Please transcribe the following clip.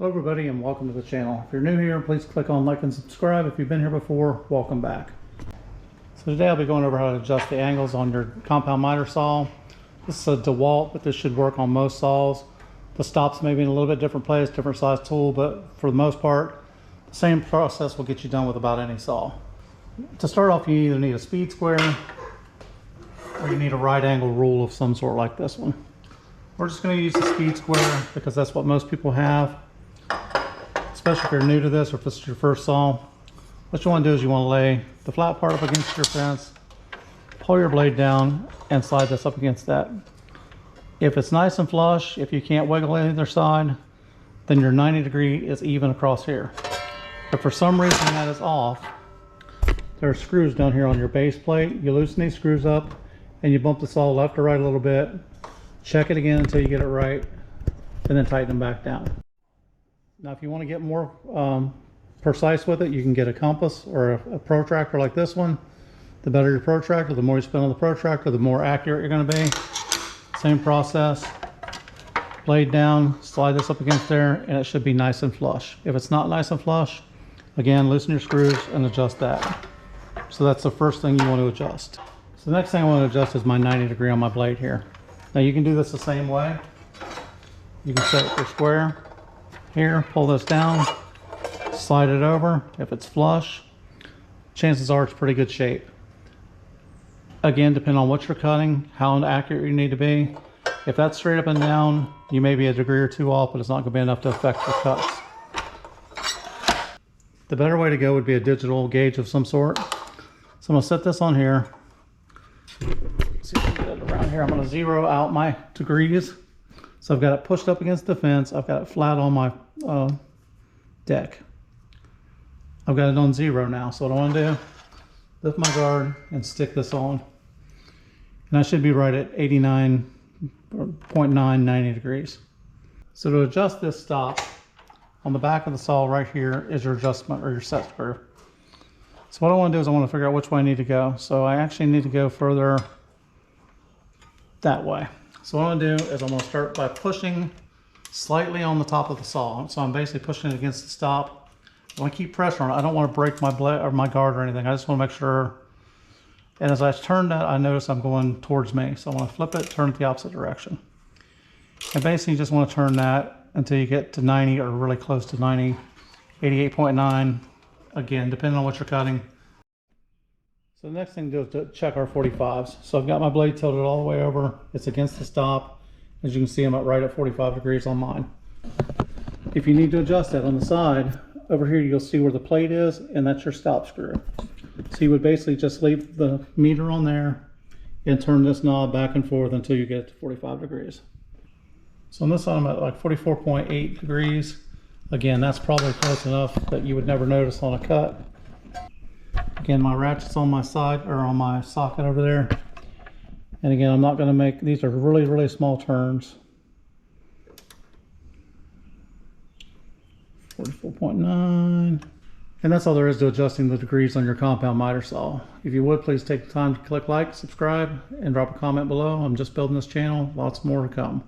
Hello everybody and welcome to the channel. If you're new here, please click on like and subscribe. If you've been here before, welcome back. So today I'll be going over how to adjust the angles on your compound miter saw. This is a DeWalt, but this should work on most saws. The stops may be in a little bit different place, different size tool, but for the most part, the same process will get you done with about any saw. To start off, you either need a speed square or you need a right angle rule of some sort like this one. We're just going to use the speed square because that's what most people have. Especially if you're new to this or if this is your first saw. What you want to do is you want to lay the flat part up against your fence, pull your blade down and slide this up against that. If it's nice and flush, if you can't wiggle either side, then your 90° is even across here. If for some reason that is off, there are screws down here on your base plate. You loosen these screws up and you bump the saw left or right a little bit. Check it again until you get it right and then tighten them back down. Now if you want to get more precise with it, you can get a compass or a protractor like this one. The better your protractor, the more you spin on the protractor, the more accurate you're going to be. Same process. Blade down, slide this up against there, and it should be nice and flush. If it's not nice and flush, again, loosen your screws and adjust that. So that's the first thing you want to adjust. So the next thing I want to adjust is my 90° on my blade here. Now you can do this the same way. You can set it for square. Here, pull this down, slide it over. If it's flush, chances are it's pretty good shape. Again, depending on what you're cutting, how accurate you need to be. If that's straight up and down, you may be a degree or two off, but it's not going to be enough to affect your cuts. The better way to go would be a digital gauge of some sort. So I'm going to set this on here. Let's see if I can get it around here. I'm going to zero out my degrees. So I've got it pushed up against the fence. I've got it flat on my deck. I've got it on 0 now. So what I want to do, lift my guard and stick this on. And I should be right at 89.990°. So to adjust this stop, on the back of the saw right here is your adjustment or your set screw. So what I want to do is I want to figure out which way I need to go. So I actually need to go further that way. So what I'm going to do is I'm going to start by pushing slightly on the top of the saw. So I'm basically pushing it against the stop. I want to keep pressure on it. I don't want to break my blade or my guard or anything. I just want to make sure. And as I turn that, I notice I'm going towards me. So I want to flip it, turn it the opposite direction. And basically you just want to turn that until you get to 90 or really close to 90, 88.9. Again, depending on what you're cutting. So the next thing to do is to check our 45s. So I've got my blade tilted all the way over. It's against the stop. As you can see, I'm right at 45° on mine. If you need to adjust that on the side, over here you'll see where the plate is, and that's your stop screw. So you would basically just leave the meter on there and turn this knob back and forth until you get to 45°. So on this side I'm at like 44.8°. Again, that's probably close enough that you would never notice on a cut. Again, my ratchet's on my side or on my socket over there. And again, I'm not going to make, these are really, really small turns. 44.9. And that's all there is to adjusting the degrees on your compound miter saw. If you would, please take the time to click like, subscribe, and drop a comment below. I'm just building this channel. Lots more to come.